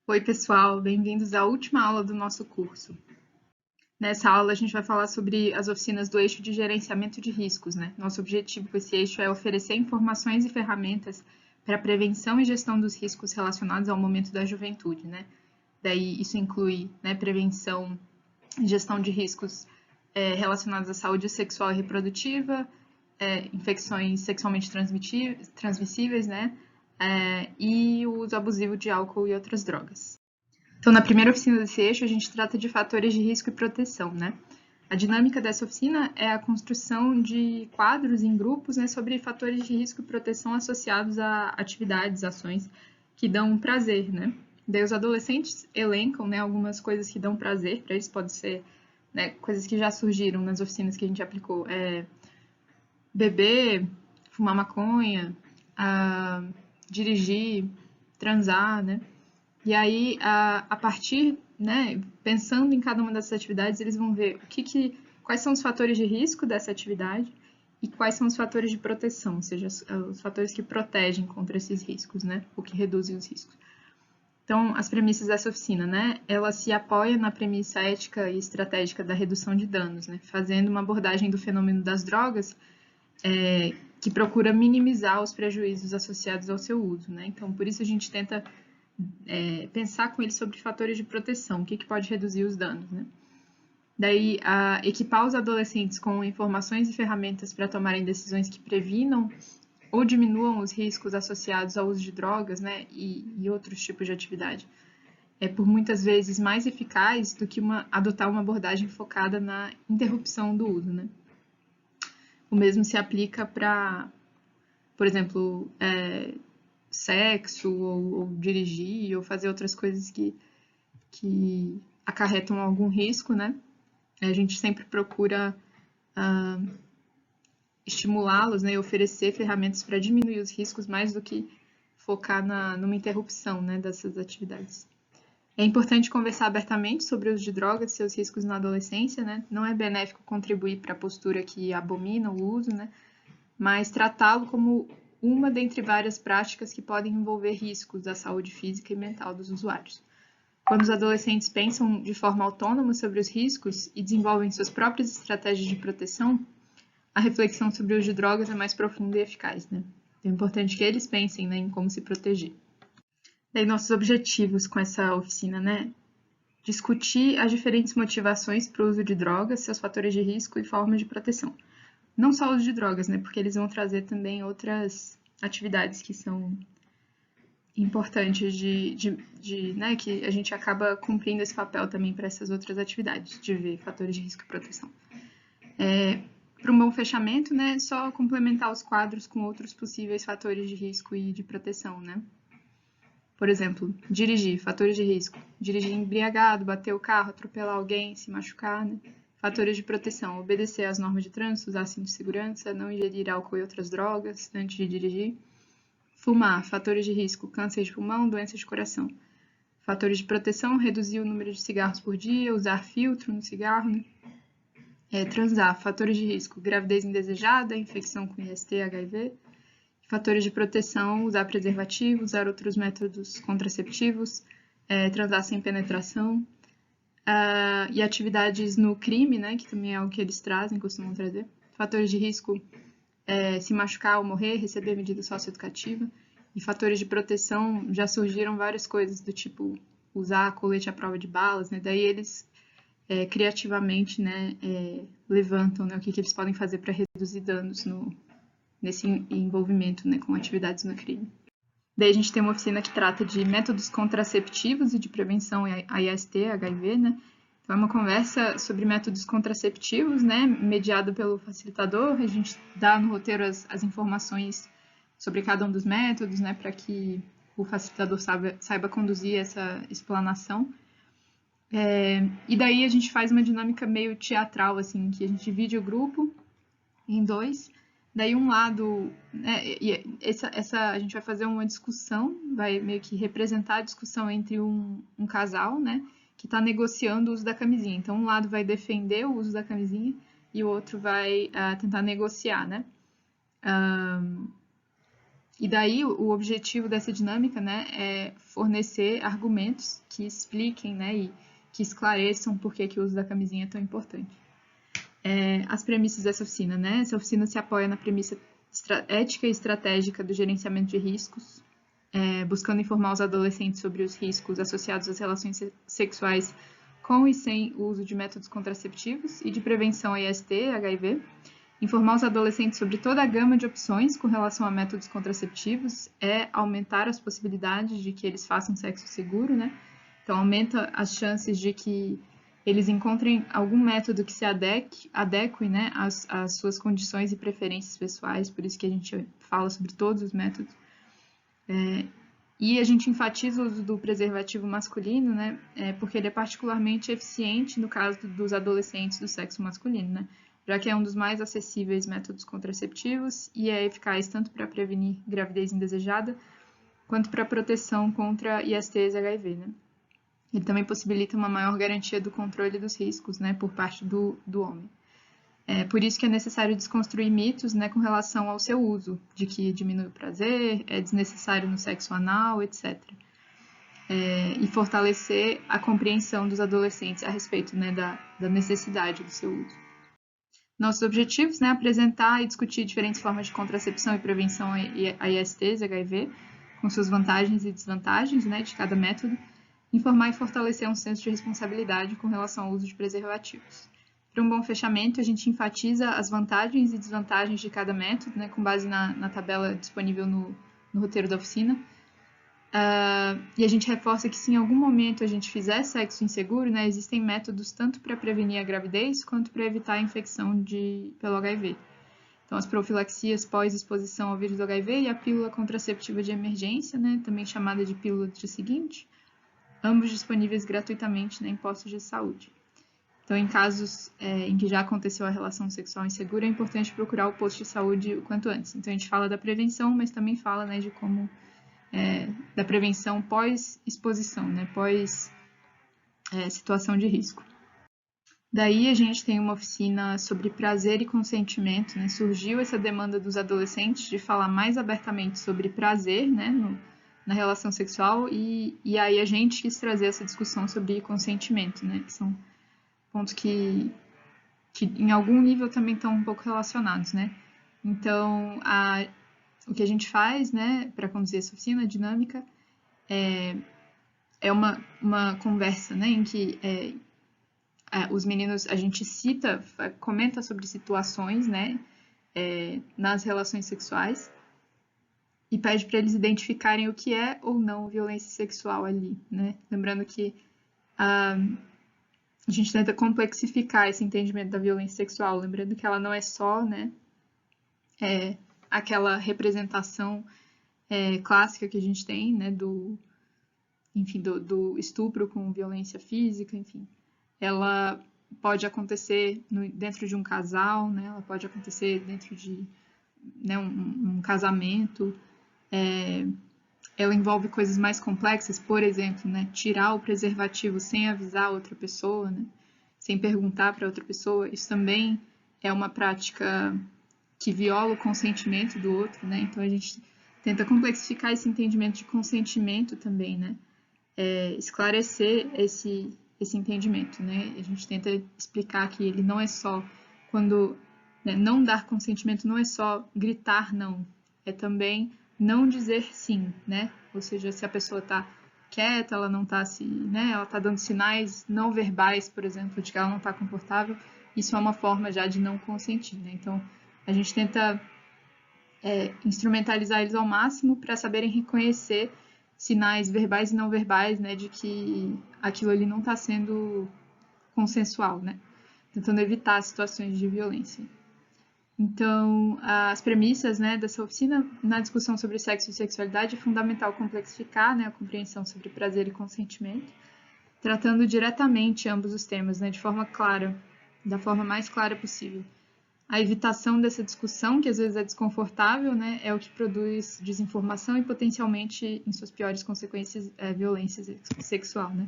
Oi, pessoal, bem-vindos à última aula do nosso curso. Nessa aula, a gente vai falar sobre as oficinas do eixo de gerenciamento de riscos, né? Nosso objetivo com esse eixo é oferecer informações e ferramentas para a prevenção e gestão dos riscos relacionados ao momento da juventude, né? Daí, isso inclui, né, prevenção e gestão de riscos relacionados à saúde sexual e reprodutiva, infecções sexualmente transmissíveis, né? E o uso abusivo de álcool e outras drogas. Então, na primeira oficina desse eixo, a gente trata de fatores de risco e proteção, né? A dinâmica dessa oficina é a construção de quadros em grupos, né, sobre fatores de risco e proteção associados a atividades, ações que dão prazer, né? Daí os adolescentes elencam, né, algumas coisas que dão prazer para eles, pode ser, né, coisas que já surgiram nas oficinas que a gente aplicou, beber, fumar maconha, dirigir, transar, né? E aí, a partir, né, pensando em cada uma dessas atividades, eles vão ver quais são os fatores de risco dessa atividade e quais são os fatores de proteção, ou seja, os fatores que protegem contra esses riscos, né, ou que reduzem os riscos. Então, as premissas dessa oficina, né, ela se apoia na premissa ética e estratégica da redução de danos, né, fazendo uma abordagem do fenômeno das drogas que procura minimizar os prejuízos associados ao seu uso, né. Então, por isso a gente tenta pensar com eles sobre fatores de proteção, o que pode reduzir os danos, né? Daí, equipar os adolescentes com informações e ferramentas para tomarem decisões que previnam ou diminuam os riscos associados ao uso de drogas, né, e outros tipos de atividade. É por muitas vezes mais eficaz do que adotar uma abordagem focada na interrupção do uso, né? O mesmo se aplica para, por exemplo, sexo, ou dirigir, ou fazer outras coisas que acarretam algum risco, né? A gente sempre procura estimulá-los, né, e oferecer ferramentas para diminuir os riscos mais do que focar numa interrupção, né, dessas atividades. É importante conversar abertamente sobre o uso de drogas e seus riscos na adolescência, né? Não é benéfico contribuir para a postura que abomina o uso, né? Mas tratá-lo como uma dentre várias práticas que podem envolver riscos da saúde física e mental dos usuários. Quando os adolescentes pensam de forma autônoma sobre os riscos e desenvolvem suas próprias estratégias de proteção, a reflexão sobre o uso de drogas é mais profunda e eficaz, né? É importante que eles pensem, né, em como se proteger. Daí nossos objetivos com essa oficina, né? Discutir as diferentes motivações para o uso de drogas, seus fatores de risco e formas de proteção. Não só o uso de drogas, né? Porque eles vão trazer também outras atividades que são importantes né, que a gente acaba cumprindo esse papel também para essas outras atividades, de ver fatores de risco e proteção. Para um bom fechamento, né, só complementar os quadros com outros possíveis fatores de risco e de proteção, né? Por exemplo, dirigir, fatores de risco. Dirigir embriagado, bater o carro, atropelar alguém, se machucar, né? Fatores de proteção, obedecer às normas de trânsito, usar cinto de segurança, não ingerir álcool e outras drogas antes de dirigir. Fumar, fatores de risco, câncer de pulmão, doenças de coração. Fatores de proteção, reduzir o número de cigarros por dia, usar filtro no cigarro, né? Transar, fatores de risco, gravidez indesejada, infecção com IST, HIV. Fatores de proteção, usar preservativo, usar outros métodos contraceptivos, transar sem penetração. E atividades no crime, né, que também é algo que eles trazem, costumam trazer. Fatores de risco, se machucar ou morrer, receber medida socioeducativa. E fatores de proteção, já surgiram várias coisas do tipo usar colete à prova de balas, né? Daí eles criativamente, né, levantam, né, o que eles podem fazer para reduzir danos nesse envolvimento, né, com atividades no crime. Daí a gente tem uma oficina que trata de métodos contraceptivos e de prevenção a IST, HIV, né? Então é uma conversa sobre métodos contraceptivos, né, mediado pelo facilitador. A gente dá no roteiro as informações sobre cada um dos métodos, né, para que o facilitador saiba conduzir essa explanação. E daí a gente faz uma dinâmica meio teatral, assim, que a gente divide o grupo em dois. Daí um lado, né, a gente vai fazer uma discussão, vai meio que representar a discussão entre um casal, né, que está negociando o uso da camisinha. Então um lado vai defender o uso da camisinha e o outro vai tentar negociar, né. E daí o objetivo dessa dinâmica, né, é fornecer argumentos que expliquem, né, e que esclareçam por que o uso da camisinha é tão importante. As premissas dessa oficina, né? Essa oficina se apoia na premissa ética e estratégica do gerenciamento de riscos, buscando informar os adolescentes sobre os riscos associados às relações sexuais com e sem o uso de métodos contraceptivos e de prevenção a IST, HIV, informar os adolescentes sobre toda a gama de opções com relação a métodos contraceptivos é aumentar as possibilidades de que eles façam sexo seguro, né? Então, aumenta as chances de que eles encontrem algum método que se adeque, né, às suas condições e preferências pessoais, por isso que a gente fala sobre todos os métodos. E a gente enfatiza o uso do preservativo masculino, né, porque ele é particularmente eficiente no caso dos adolescentes do sexo masculino, né, já que é um dos mais acessíveis métodos contraceptivos e é eficaz tanto para prevenir gravidez indesejada quanto para proteção contra ISTs e HIV, né. Ele também possibilita uma maior garantia do controle dos riscos, né, por parte do homem. Por isso que é necessário desconstruir mitos, né, com relação ao seu uso, de que diminui o prazer, é desnecessário no sexo anal, etc. E fortalecer a compreensão dos adolescentes a respeito, né, da necessidade do seu uso. Nossos objetivos, né, apresentar e discutir diferentes formas de contracepção e prevenção a ISTs, HIV, com suas vantagens e desvantagens, né, de cada método, informar e fortalecer um senso de responsabilidade com relação ao uso de preservativos. Para um bom fechamento, a gente enfatiza as vantagens e desvantagens de cada método, né, com base na tabela disponível no roteiro da oficina. E a gente reforça que se em algum momento a gente fizer sexo inseguro, né, existem métodos tanto para prevenir a gravidez quanto para evitar a infecção pelo HIV. Então, as profilaxias pós-exposição ao vírus do HIV e a pílula contraceptiva de emergência, né, também chamada de pílula do dia seguinte, ambos disponíveis gratuitamente, né, em postos de saúde. Então, em casos em que já aconteceu a relação sexual insegura, é importante procurar o posto de saúde o quanto antes. Então, a gente fala da prevenção, mas também fala, né, de como da prevenção pós-exposição, né, pós-situação de risco. Daí a gente tem uma oficina sobre prazer e consentimento, né? Surgiu essa demanda dos adolescentes de falar mais abertamente sobre prazer, né, na relação sexual, e aí a gente quis trazer essa discussão sobre consentimento, né, que são pontos que em algum nível também estão um pouco relacionados, né. Então, o que a gente faz, né, para conduzir essa oficina dinâmica é uma conversa, né, em que os meninos, a gente comenta sobre situações, né, nas relações sexuais, e pede para eles identificarem o que é ou não violência sexual ali, né? Lembrando que a gente tenta complexificar esse entendimento da violência sexual, lembrando que ela não é só, né, aquela representação clássica que a gente tem, né, do estupro com violência física, enfim. Ela pode acontecer dentro de um casal, né? Ela pode acontecer dentro de, né, um casamento. Ela envolve coisas mais complexas, por exemplo, né, tirar o preservativo sem avisar a outra pessoa, né, sem perguntar para outra pessoa. Isso também é uma prática que viola o consentimento do outro, né? Então a gente tenta complexificar esse entendimento de consentimento também, né? Esclarecer esse entendimento, né? A gente tenta explicar que ele não é só quando, né, não dar consentimento não é só gritar não, é também não dizer sim, né? Ou seja, se a pessoa está quieta, ela não está né? Ela está dando sinais não verbais, por exemplo, de que ela não está confortável, isso é uma forma já de não consentir, né? Então, a gente tenta instrumentalizar eles ao máximo para saberem reconhecer sinais verbais e não verbais, né, de que aquilo ali não está sendo consensual, né? Tentando evitar situações de violência. Então, as premissas, né, dessa oficina na discussão sobre sexo e sexualidade é fundamental complexificar, né, a compreensão sobre prazer e consentimento, tratando diretamente ambos os temas, né, de forma clara, da forma mais clara possível. A evitação dessa discussão, que às vezes é desconfortável, né, é o que produz desinformação e potencialmente, em suas piores consequências, violência sexual, né.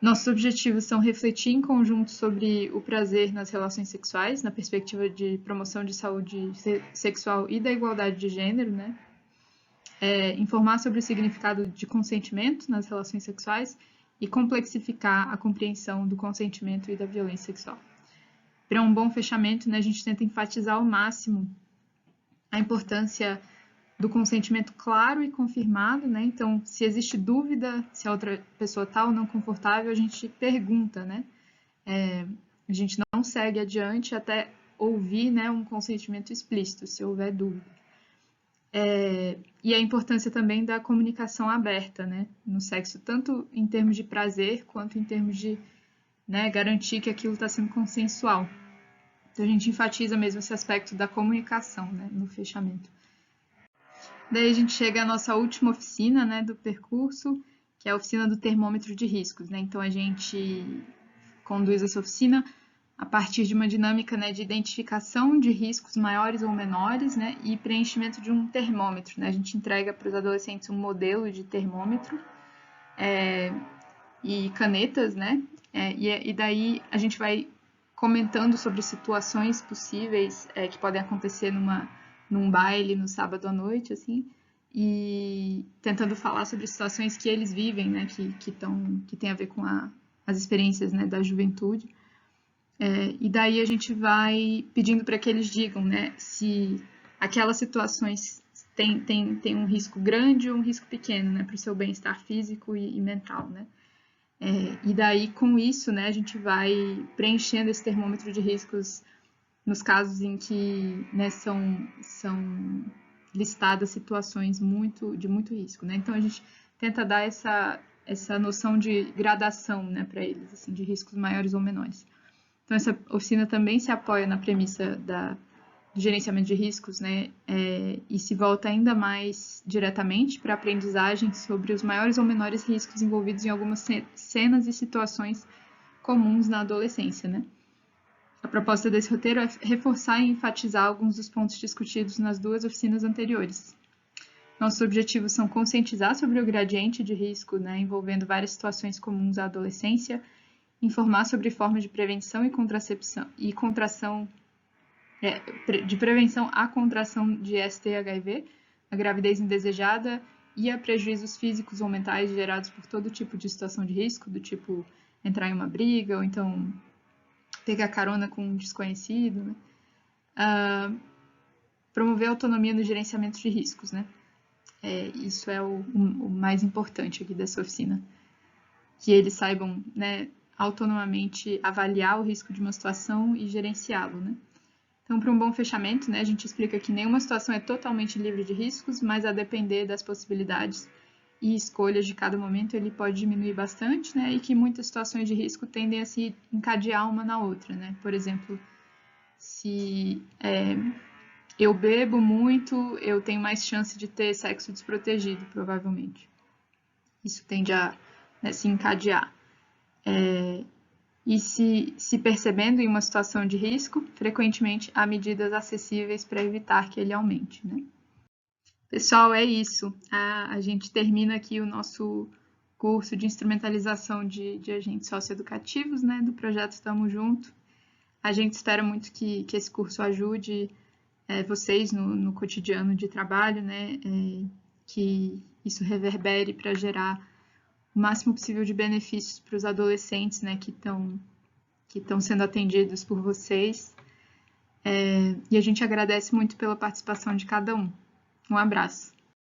Nossos objetivos são refletir em conjunto sobre o prazer nas relações sexuais, na perspectiva de promoção de saúde sexual e da igualdade de gênero, né? informar sobre o significado de consentimento nas relações sexuais e complexificar a compreensão do consentimento e da violência sexual. Para um bom fechamento, né, a gente tenta enfatizar ao máximo a importância do consentimento claro e confirmado, né? Então, se existe dúvida se a outra pessoa está ou não confortável, a gente pergunta, né? A gente não segue adiante até ouvir, né, um consentimento explícito, se houver dúvida. E a importância também da comunicação aberta, né, no sexo, tanto em termos de prazer, quanto em termos de, né, garantir que aquilo está sendo consensual. Então, a gente enfatiza mesmo esse aspecto da comunicação, né, no fechamento. Daí a gente chega à nossa última oficina, né, do percurso, que é a oficina do termômetro de riscos, né? Então, a gente conduz essa oficina a partir de uma dinâmica, né, de identificação de riscos maiores ou menores, né, e preenchimento de um termômetro, né? A gente entrega para os adolescentes um modelo de termômetro e canetas, né? E daí a gente vai comentando sobre situações possíveis que podem acontecer num baile no sábado à noite, assim, e tentando falar sobre situações que eles vivem, né, que tem a ver com as experiências, né, da juventude. E daí a gente vai pedindo para que eles digam, né, se aquelas situações têm um risco grande ou um risco pequeno, né, para o seu bem-estar físico e mental, né. E daí, com isso, né, a gente vai preenchendo esse termômetro de riscos nos casos em que, né, são listadas situações de muito risco, né? Então, a gente tenta dar essa noção de gradação, né, para eles, assim, de riscos maiores ou menores. Então, essa oficina também se apoia na premissa do gerenciamento de riscos, né, e se volta ainda mais diretamente para a aprendizagem sobre os maiores ou menores riscos envolvidos em algumas cenas e situações comuns na adolescência, né. A proposta desse roteiro é reforçar e enfatizar alguns dos pontos discutidos nas duas oficinas anteriores. Nossos objetivos são conscientizar sobre o gradiente de risco, né, envolvendo várias situações comuns à adolescência, informar sobre formas de prevenção e contracepção e de prevenção à contração de ST e HIV, a gravidez indesejada e a prejuízos físicos ou mentais gerados por todo tipo de situação de risco, do tipo entrar em uma briga ou então pegar carona com um desconhecido, né? Promover a autonomia no gerenciamento de riscos, né? Isso é o mais importante aqui dessa oficina. Que eles saibam, né, autonomamente avaliar o risco de uma situação e gerenciá-lo, né? Então, para um bom fechamento, né, a gente explica que nenhuma situação é totalmente livre de riscos, mas a depender das possibilidades e escolhas de cada momento, ele pode diminuir bastante, né, e que muitas situações de risco tendem a se encadear uma na outra, né? Por exemplo, se eu bebo muito, eu tenho mais chance de ter sexo desprotegido, provavelmente. Isso tende a, né, se encadear. E se percebendo em uma situação de risco, frequentemente há medidas acessíveis para evitar que ele aumente, né? Pessoal, é isso. A gente termina aqui o nosso curso de instrumentalização de agentes socioeducativos, né, do projeto Tamo Junto. A gente espera muito que esse curso ajude vocês no cotidiano de trabalho, né, que isso reverbere para gerar o máximo possível de benefícios para os adolescentes, né, que estão sendo atendidos por vocês. E a gente agradece muito pela participação de cada um. Um abraço.